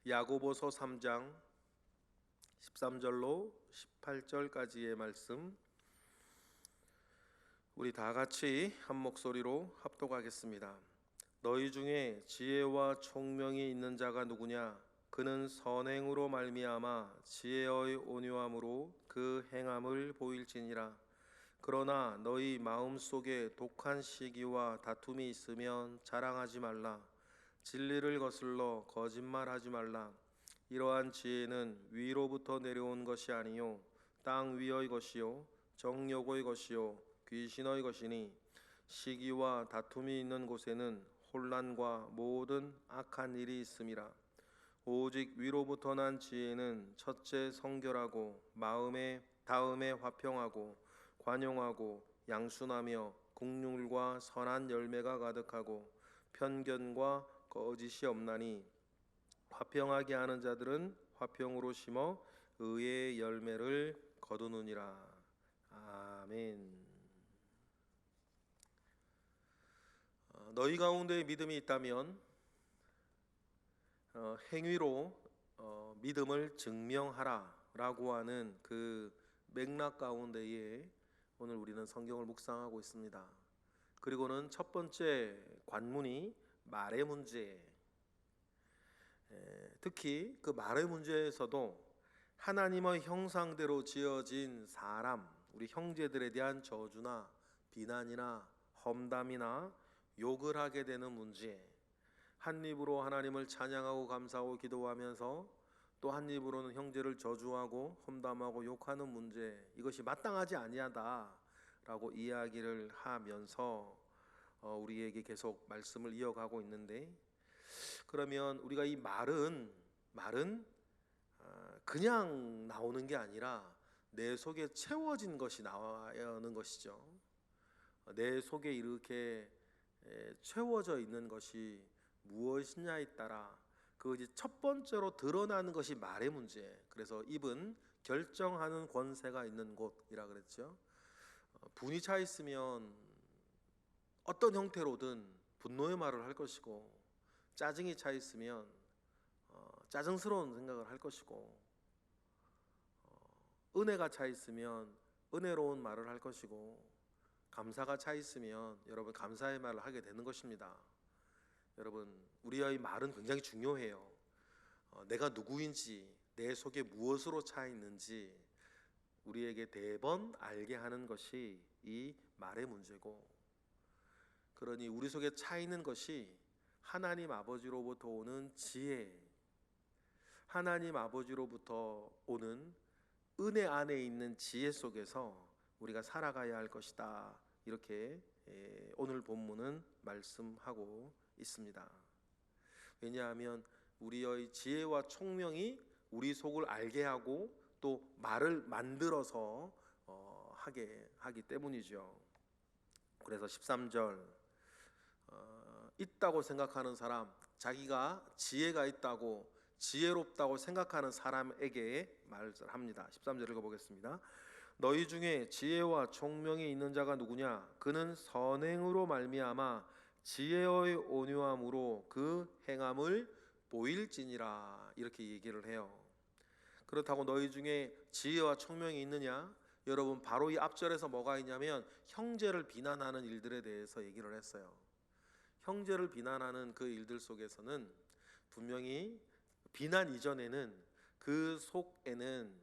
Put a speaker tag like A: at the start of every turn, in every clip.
A: 야고보서 3장 13절로 18절까지의 말씀, 우리 다 같이 한 목소리로 합독하겠습니다. 너희 중에 지혜와 총명이 있는 자가 누구냐? 그는 선행으로 말미암아 지혜의 온유함으로 그 행함을 보일지니라. 그러나 너희 마음속에 독한 시기와 다툼이 있으면 자랑하지 말라. 진리를 거슬러 거짓말하지 말라. 이러한 지혜는 위로부터 내려온 것이 아니요 땅 위의 것이요 정욕의 것이요 귀신의 것이니, 시기와 다툼이 있는 곳에는 혼란과 모든 악한 일이 있음이라. 오직 위로부터 난 지혜는 첫째 성결하고 다음에 화평하고 관용하고 양순하며 긍휼과 선한 열매가 가득하고 편견과 거짓이 없나니, 화평하게 하는 자들은 화평으로 심어 의의 열매를 거두느니라. 아멘. 너희 가운데 믿음이 있다면 행위로 믿음을 증명하라 라고 하는 그 맥락 가운데에 오늘 우리는 성경을 묵상하고 있습니다. 그리고는 첫 번째 관문이 말의 문제. 특히 그 말의 문제에서도 하나님의 형상대로 지어진 사람, 우리 형제들에 대한 저주나 비난이나 험담이나 욕을 하게 되는 문제, 한 입으로 하나님을 찬양하고 감사하고 기도하면서 또 한 입으로는 형제를 저주하고 험담하고 욕하는 문제, 이것이 마땅하지 아니하다라고 이야기를 하면서 우리에게 계속 말씀을 이어가고 있는데, 그러면 우리가 이 말은 그냥 나오는 게 아니라 내 속에 채워진 것이 나와야 하는 것이죠. 내 속에 이렇게 채워져 있는 것이 무엇이냐에 따라 그것이 첫 번째로 드러나는 것이 말의 문제. 그래서 입은 결정하는 권세가 있는 곳이라 그랬죠. 분이 차 있으면 어떤 형태로든 분노의 말을 할 것이고, 짜증이 차 있으면 짜증스러운 생각을 할 것이고, 은혜가 차 있으면 은혜로운 말을 할 것이고, 감사가 차 있으면 여러분 감사의 말을 하게 되는 것입니다. 여러분, 우리의 말은 굉장히 중요해요. 내가 누구인지, 내 속에 무엇으로 차 있는지 우리에게 대번 알게 하는 것이 이 말의 문제고, 그러니 우리 속에 차 있는 것이 하나님 아버지로부터 오는 지혜, 하나님 아버지로부터 오는 은혜 안에 있는 지혜 속에서 우리가 살아가야 할 것이다, 이렇게 오늘 본문은 말씀하고 있습니다. 왜냐하면 우리의 지혜와 총명이 우리 속을 알게 하고 또 말을 만들어서 하기 때문이죠. 그래서 13절, 있다고 생각하는 사람, 자기가 지혜가 있다고 지혜롭다고 생각하는 사람에게 말을 합니다. 13절 읽어보겠습니다. 너희 중에 지혜와 총명이 있는 자가 누구냐? 그는 선행으로 말미암아 지혜의 온유함으로 그 행함을 보일지니라. 이렇게 얘기를 해요. 그렇다고 너희 중에 지혜와 총명이 있느냐? 여러분, 바로 이 앞절에서 뭐가 있냐면 형제를 비난하는 일들에 대해서 얘기를 했어요. 형제를 비난하는 그 일들 속에서는 분명히 비난 이전에는 그 속에는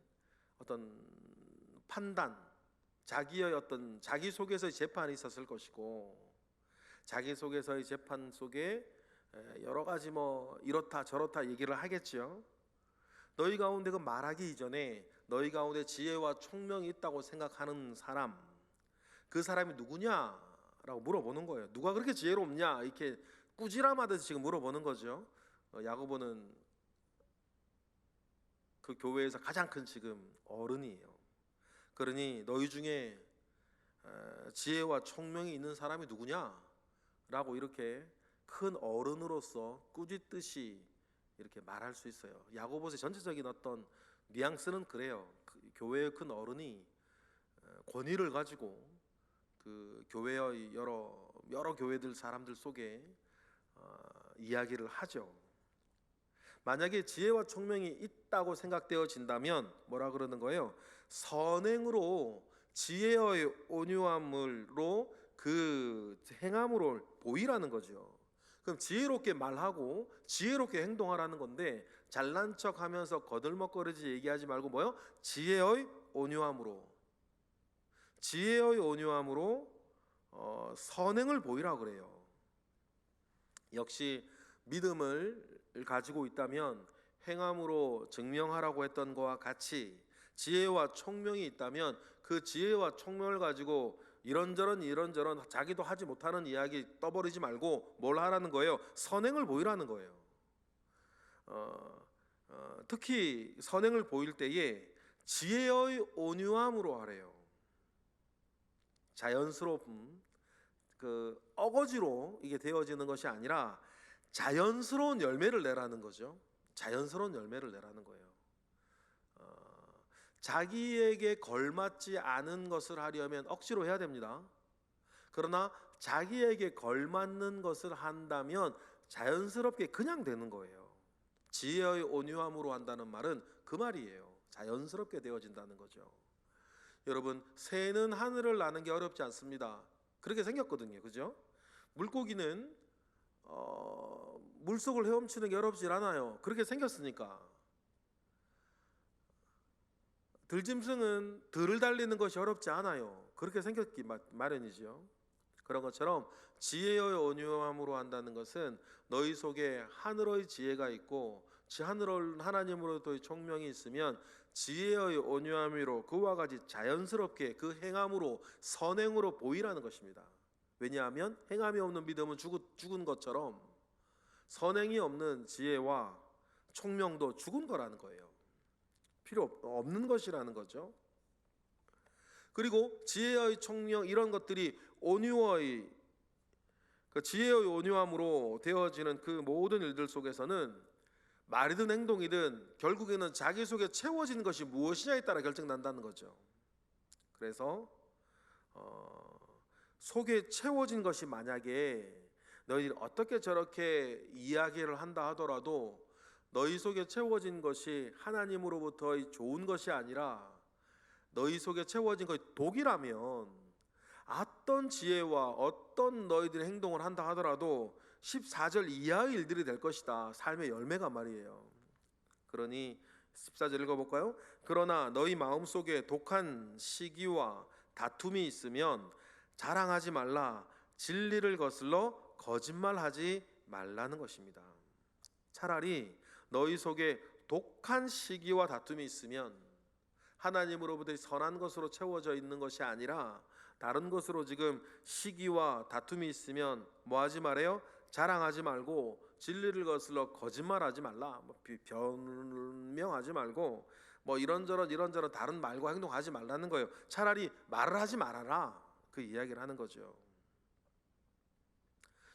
A: 어떤 판단, 자기 속에서의 재판이 있었을 것이고, 자기 속에서의 재판 속에 여러 가지 이렇다 저렇다 얘기를 하겠죠. 너희 가운데 그 말하기 이전에 너희 가운데 지혜와 총명이 있다고 생각하는 사람, 그 사람이 누구냐라고 물어보는 거예요. 누가 그렇게 지혜롭냐, 이렇게 꾸지람하듯이 지금 물어보는 거죠. 야고보는 그 교회에서 가장 큰 지금 어른이에요. 그러니 너희 중에 지혜와 총명이 있는 사람이 누구냐라고 이렇게 큰 어른으로서 꾸짖듯이 이렇게 말할 수 있어요. 야고보서의 전체적인 어떤 뉘앙스는 그래요. 교회의 큰 어른이 권위를 가지고 그 교회의 여러 교회들 사람들 속에 이야기를 하죠. 만약에 지혜와 총명이 있다고 생각되어진다면 뭐라 그러는 거예요? 선행으로 지혜의 온유함으로 그 행함으로 보이라는 거죠. 그럼 지혜롭게 말하고 지혜롭게 행동하라는 건데, 잘난 척하면서 거들먹거리지 얘기하지 말고 뭐요? 지혜의 온유함으로, 지혜의 온유함으로 선행을 보이라 그래요. 역시 믿음을 가지고 있다면 행함으로 증명하라고 했던 것과 같이 지혜와 총명이 있다면 그 지혜와 총명을 가지고 이런저런 자기도 하지 못하는 이야기 떠버리지 말고 뭘 하라는 거예요? 선행을 보이라는 거예요. 특히 선행을 보일 때에 지혜의 온유함으로 하래요. 자연스러운 어거지로 이게 되어지는 것이 아니라 자연스러운 열매를 내라는 거죠. 자연스러운 열매를 내라는 거예요. 자기에게 걸맞지 않은 것을 하려면 억지로 해야 됩니다. 그러나 자기에게 걸맞는 것을 한다면 자연스럽게 그냥 되는 거예요. 지혜의 온유함으로 한다는 말은 그 말이에요. 자연스럽게 되어진다는 거죠. 여러분, 새는 하늘을 나는 게 어렵지 않습니다. 그렇게 생겼거든요. 그죠? 물고기는 물속을 헤엄치는 게 어렵지 않아요. 그렇게 생겼으니까. 들짐승은 들을 달리는 것이 어렵지 않아요. 그렇게 생겼기 마련이죠. 그런 것처럼 지혜의 온유함으로 한다는 것은 너희 속에 하늘의 지혜가 있고 하나님으로부터의 총명이 있으면 지혜의 온유함으로 그와 같이 자연스럽게 그 행함으로 선행으로 보이라는 것입니다. 왜냐하면 행함이 없는 믿음은 죽은 것처럼 선행이 없는 지혜와 총명도 죽은 거라는 거예요. 필요 없는 것이라는 거죠. 그리고 지혜의 총명 이런 것들이 온유의 지혜의 온유함으로 되어지는 그 모든 일들 속에서는 말이든 행동이든 결국에는 자기 속에 채워지는 것이 무엇이냐에 따라 결정난다는 거죠. 그래서 속에 채워진 것이 만약에 너희들이 어떻게 저렇게 이야기를 한다 하더라도 너희 속에 채워진 것이 하나님으로부터의 좋은 것이 아니라 너희 속에 채워진 것이 독이라면 어떤 지혜와 어떤 너희들의 행동을 한다 하더라도 14절 이하의 일들이 될 것이다. 삶의 열매가 말이에요. 그러니 14절 읽어볼까요? 그러나 너희 마음속에 독한 시기와 다툼이 있으면 자랑하지 말라. 진리를 거슬러 거짓말하지 말라는 것입니다. 차라리 너희 속에 독한 시기와 다툼이 있으면 하나님으로부터 선한 것으로 채워져 있는 것이 아니라 다른 것으로 지금 시기와 다툼이 있으면 뭐 하지 말아요? 자랑하지 말고 진리를 거슬러 거짓말하지 말라. 변명하지 말고 이런저런 다른 말과 행동하지 말라는 거예요. 차라리 말을 하지 말아라. 그 이야기를 하는 거죠.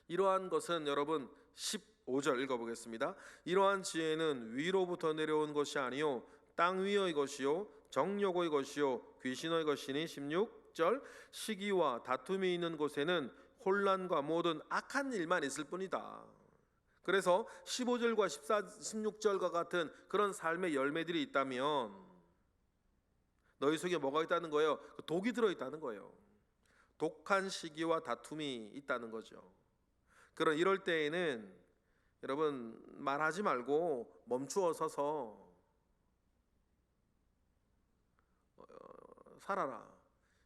A: 이러한 것은 여러분 15절 읽어보겠습니다. 이러한 지혜는 위로부터 내려온 것이 아니요 땅 위의 것이요 정욕의 것이요 귀신의 것이니 16절 시기와 다툼이 있는 곳에는 혼란과 모든 악한 일만 있을 뿐이다. 그래서 15절과 16절과 같은 그런 삶의 열매들이 있다면 너희 속에 뭐가 있다는 거예요? 독이 들어있다는 거예요. 독한 시기와 다툼이 있다는 거죠. 이럴 때에는 여러분 말하지 말고 멈추어 서서 살아라.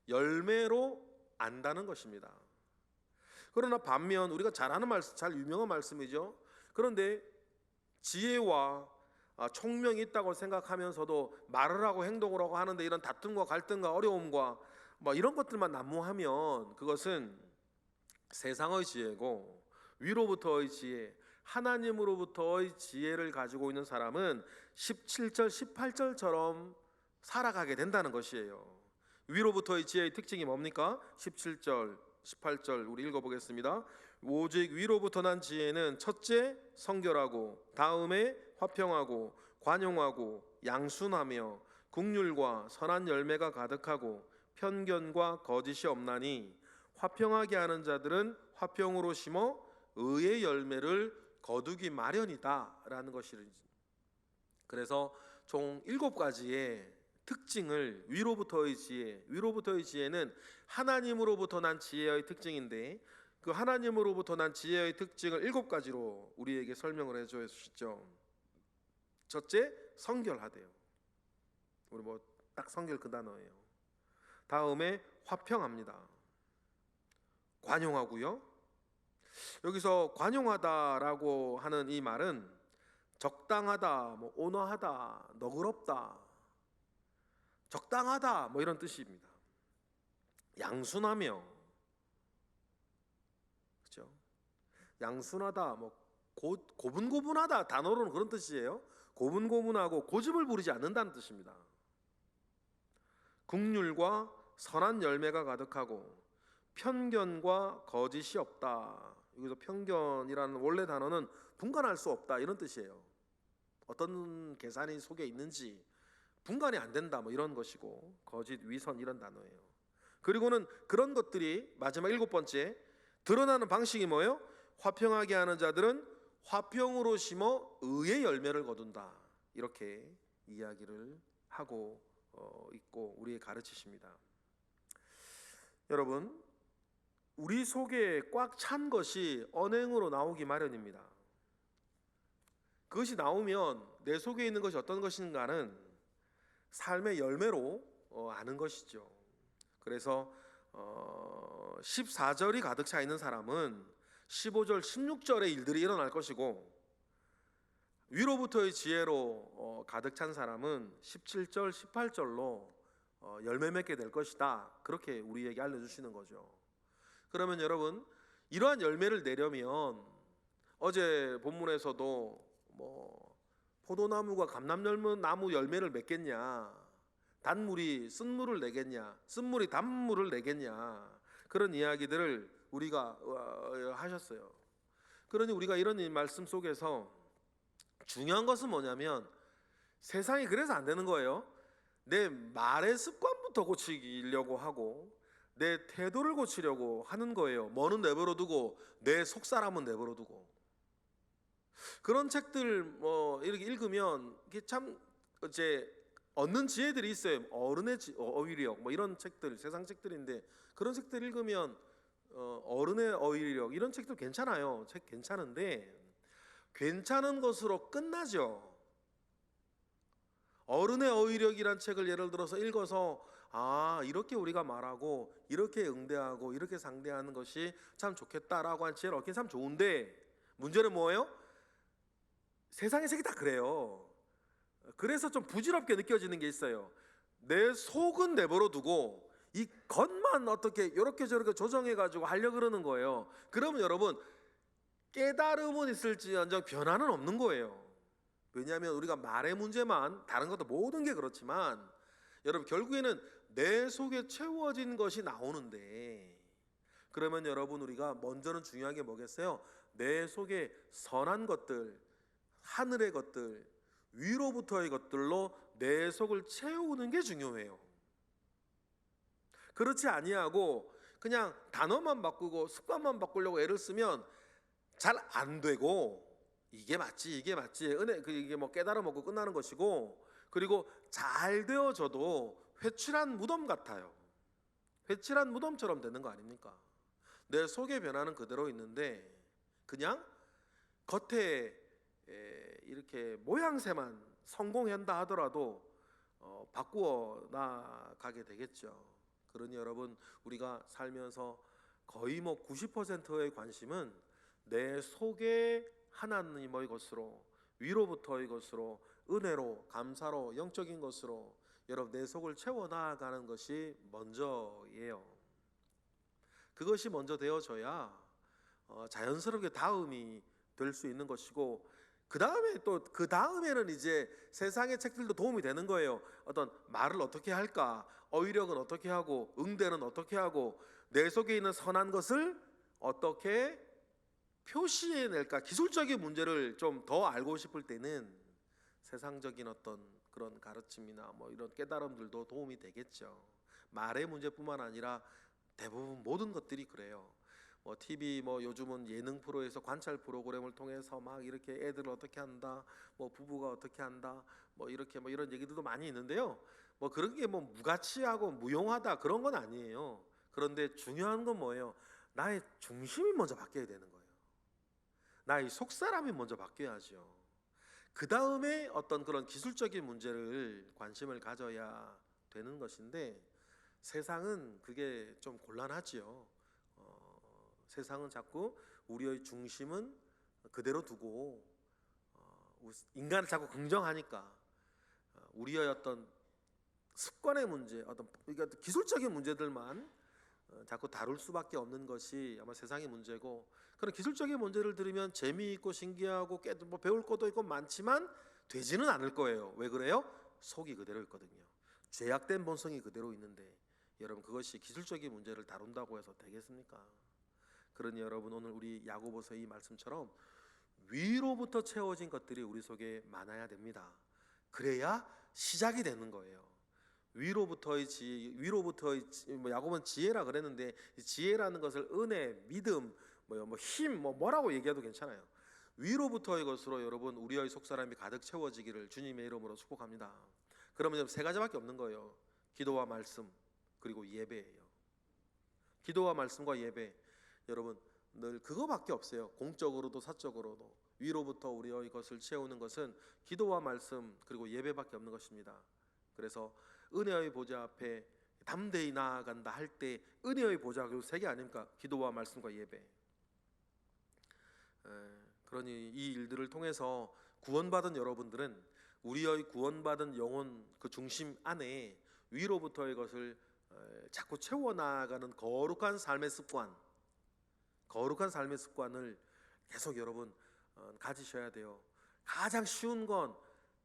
A: 열매로 안다는 것입니다. 그러나 반면 우리가 잘 아는 말씀, 잘 유명한 말씀이죠. 그런데 지혜와 총명이 있다고 생각하면서도 말을 하고 행동을 하고 하는데 이런 다툼과 갈등과 어려움과 이런 것들만 난무하면 그것은 세상의 지혜고 위로부터의 지혜, 하나님으로부터의 지혜를 가지고 있는 사람은 17절, 18절처럼 살아가게 된다는 것이에요. 위로부터의 지혜의 특징이 뭡니까? 17절, 18절 우리 읽어보겠습니다. 오직 위로부터 난 지혜는 첫째 성결하고 다음에 화평하고 관용하고 양순하며 긍휼과 선한 열매가 가득하고 편견과 거짓이 없나니 화평하게 하는 자들은 화평으로 심어 의의 열매를 거두기 마련이다 라는 것이 그래서 총 7가지의 특징을 위로부터의 지혜는 하나님으로부터 난 지혜의 특징인데, 그 하나님으로부터 난 지혜의 특징을 7가지로 우리에게 설명을 해줘 주시죠. 첫째, 성결하대요. 우리 뭐 딱 성결 그 단어예요. 다음에 화평합니다. 관용하고요. 여기서 관용하다라고 하는 이 말은 적당하다, 뭐 온화하다, 너그럽다, 적당하다, 뭐 이런 뜻입니다. 양순하며, 그렇죠? 양순하다, 뭐 고분고분하다, 단어로는 그런 뜻이에요. 고분고분하고 고집을 부리지 않는다는 뜻입니다. 긍휼과 선한 열매가 가득하고 편견과 거짓이 없다. 여기서 편견이라는 원래 단어는 분간할 수 없다, 이런 뜻이에요. 어떤 계산이 속에 있는지 분간이 안 된다, 뭐 이런 것이고, 거짓, 위선, 이런 단어예요. 그리고는 그런 것들이 마지막 7번째 드러나는 방식이 뭐예요? 화평하게 하는 자들은 화평으로 심어 의의 열매를 거둔다, 이렇게 이야기를 하고 있고 우리에 가르치십니다. 여러분, 우리 속에 꽉 찬 것이 언행으로 나오기 마련입니다. 그것이 나오면 내 속에 있는 것이 어떤 것인가는 삶의 열매로 아는 것이죠. 그래서 14절이 가득 차 있는 사람은 15절, 16절의 일들이 일어날 것이고, 위로부터의 지혜로 가득 찬 사람은 17절, 18절로 열매 맺게 될 것이다, 그렇게 우리에게 알려주시는 거죠. 그러면 여러분, 이러한 열매를 내려면 어제 본문에서도 뭐 포도나무가 감람나무 열매를 맺겠냐, 단물이 쓴물을 내겠냐, 쓴물이 단물을 내겠냐, 그런 이야기들을 우리가 하셨어요. 그러니 우리가 이런 말씀 속에서 중요한 것은 뭐냐면, 세상이 그래서 안 되는 거예요. 내 말의 습관부터 고치려고 하고 내 태도를 고치려고 하는 거예요. 뭐는 내버려 두고 내 속사람은 내버려 두고. 그런 책들 뭐 이렇게 읽으면 이게 참 이제 얻는 지혜들이 있어요. 어른의 어휘력, 뭐 이런 책들, 세상 책들인데, 그런 책들 읽으면 어른의 어휘력, 이런 책도 괜찮아요. 책 괜찮은데 괜찮은 것으로 끝나죠. 어른의 어휘력이란 책을 예를 들어서 읽어서 이렇게 우리가 말하고 이렇게 응대하고 이렇게 상대하는 것이 참 좋겠다라고 한 지혜를 얻긴 참 좋은데, 문제는 뭐예요? 세상의 책이 다 그래요. 그래서 좀 부질없게 느껴지는 게 있어요. 내 속은 내버려 두고 이 겉만 어떻게 이렇게 저렇게 조정해가지고 하려고 그러는 거예요. 그러면 여러분, 깨달음은 있을지언정 변화는 없는 거예요. 왜냐하면 우리가 말의 문제만, 다른 것도 모든 게 그렇지만 여러분, 결국에는 내 속에 채워진 것이 나오는데, 그러면 여러분, 우리가 먼저는 중요한 게 뭐겠어요? 내 속에 선한 것들, 하늘의 것들, 위로부터의 것들로 내 속을 채우는 게 중요해요. 그렇지 아니하고 그냥 단어만 바꾸고 습관만 바꾸려고 애를 쓰면 잘 안 되고, 이게 맞지 은혜, 이게 뭐 깨달음 얻고 끝나는 것이고, 그리고 잘 되어져도 회칠한 무덤 같아요. 회칠한 무덤처럼 되는 거 아닙니까? 내 속의 변화는 그대로 있는데 그냥 겉에 이렇게 모양새만 성공한다 하더라도 바꾸어 나가게 되겠죠. 그러니 여러분, 우리가 살면서 거의 뭐 90%의 관심은 내 속에 하나님의 것으로, 위로부터의 것으로, 은혜로, 감사로, 영적인 것으로 여러분 내 속을 채워나가는 것이 먼저예요. 그것이 먼저 되어져야 자연스럽게 다음이 될 수 있는 것이고, 그 다음에 또 그 다음에는 이제 세상의 책들도 도움이 되는 거예요. 어떤 말을 어떻게 할까, 어휘력은 어떻게 하고, 응대는 어떻게 하고, 내 속에 있는 선한 것을 어떻게 표시해낼까, 기술적인 문제를 좀 더 알고 싶을 때는 세상적인 어떤 그런 가르침이나 뭐 이런 깨달음들도 도움이 되겠죠. 말의 문제뿐만 아니라 대부분 모든 것들이 그래요. 뭐 TV 뭐 요즘은 예능 프로에서 관찰 프로그램을 통해서 막 이렇게 애들을 어떻게 한다, 뭐 부부가 어떻게 한다, 뭐 이렇게 뭐 이런 얘기들도 많이 있는데요. 뭐 그런 게 뭐 무가치하고 무용하다 그런 건 아니에요. 그런데 중요한 건 뭐예요? 나의 중심이 먼저 바뀌어야 되는 거예요. 나의 속사람이 먼저 바뀌어야죠. 그 다음에 어떤 그런 기술적인 문제를 관심을 가져야 되는 것인데 세상은 그게 좀 곤란하지요. 세상은 자꾸 우리의 중심은 그대로 두고 인간을 자꾸 긍정하니까 우리의 어떤 습관의 문제, 어떤 그러니까 기술적인 문제들만 자꾸 다룰 수밖에 없는 것이 아마 세상의 문제고, 그런 기술적인 문제를 들으면 재미있고 신기하고 뭐 배울 것도 있고 많지만 되지는 않을 거예요. 왜 그래요? 속이 그대로 있거든요. 죄악된 본성이 그대로 있는데 여러분 그것이 기술적인 문제를 다룬다고 해서 되겠습니까? 그러니 여러분 오늘 우리 야고보서 이 말씀처럼 위로부터 채워진 것들이 우리 속에 많아야 됩니다. 그래야 시작이 되는 거예요. 위로부터의 지혜, 뭐 야고보는 지혜라 그랬는데 지혜라는 것을 은혜, 믿음, 뭐 힘, 뭐라고 얘기해도 괜찮아요. 위로부터의 것으로 여러분 우리의 속사람이 가득 채워지기를 주님의 이름으로 축복합니다. 그러면 세 가지밖에 없는 거예요. 기도와 말씀 그리고 예배예요. 기도와 말씀과 예배. 여러분 늘 그거밖에 없어요. 공적으로도 사적으로도 위로부터 우리의 것을 채우는 것은 기도와 말씀 그리고 예배밖에 없는 것입니다. 그래서 은혜의 보좌 앞에 담대히 나아간다 할 때 은혜의 보좌 그 세 개 아닙니까? 기도와 말씀과 예배. 그러니 이 일들을 통해서 구원받은 여러분들은 우리의 구원받은 영혼 그 중심 안에 위로부터의 것을 자꾸 채워나가는 거룩한 삶의 습관을 계속 여러분 가지셔야 돼요. 가장 쉬운 건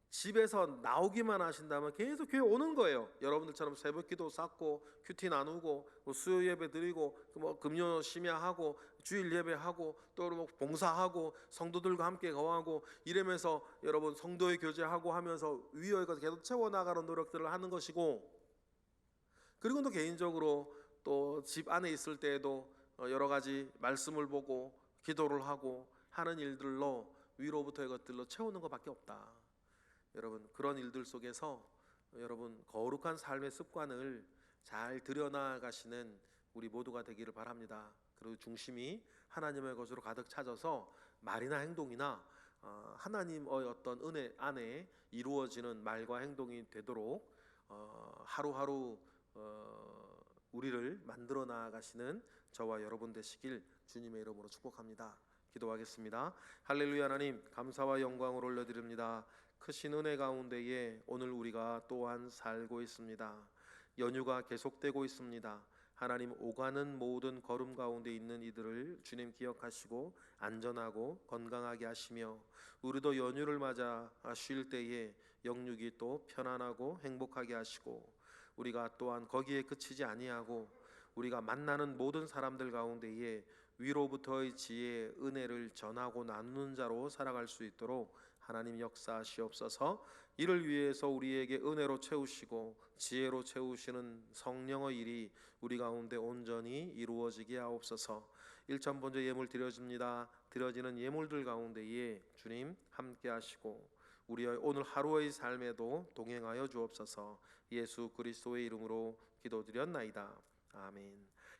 A: 집에서 나오기만 하신다면 계속 교회 오는 거예요. 여러분들처럼 새벽기도 쌓고 큐티 나누고 뭐 수요 예배 드리고 뭐 금요 심야하고 주일 예배하고 또 뭐 봉사하고 성도들과 함께 거하고 이러면서 여러분 성도의 교제하고 하면서 위에 것을 계속 채워나가는 노력들을 하는 것이고, 그리고 또 개인적으로 또 집 안에 있을 때에도 여러 가지 말씀을 보고 기도를 하고 하는 일들로 위로부터의 것들로 채우는 것밖에 없다. 여러분 그런 일들 속에서 여러분 거룩한 삶의 습관을 잘 들여나가시는 우리 모두가 되기를 바랍니다. 그리고 중심이 하나님의 것으로 가득 차져서 말이나 행동이나 하나님의 어떤 은혜 안에 이루어지는 말과 행동이 되도록 하루하루 우리를 만들어 나가시는 저와 여러분 되시길 주님의 이름으로 축복합니다. 기도하겠습니다. 할렐루야. 하나님 감사와 영광을 올려드립니다. 크신 은혜 가운데에 오늘 우리가 또한 살고 있습니다. 연휴가 계속되고 있습니다. 하나님 오가는 모든 걸음 가운데 있는 이들을 주님 기억하시고 안전하고 건강하게 하시며 우리도 연휴를 맞아 쉴 때에 영육이 또 편안하고 행복하게 하시고 우리가 또한 거기에 그치지 아니하고 우리가 만나는 모든 사람들 가운데에 위로부터의 지혜, 은혜를 전하고 나누는 자로 살아갈 수 있도록 하나님 역사하시옵소서. 이를 위해서 우리에게 은혜로 채우시고 지혜로 채우시는 성령의 일이 우리 가운데 온전히 이루어지게 하옵소서. 일천번째 예물 드려집니다. 드려지는 예물들 가운데에 주님 함께 하시고 우리의 오늘 하루의 삶에도 동행하여 주옵소서. 예수 그리스도의 이름으로 기도드렸나이다. 아멘.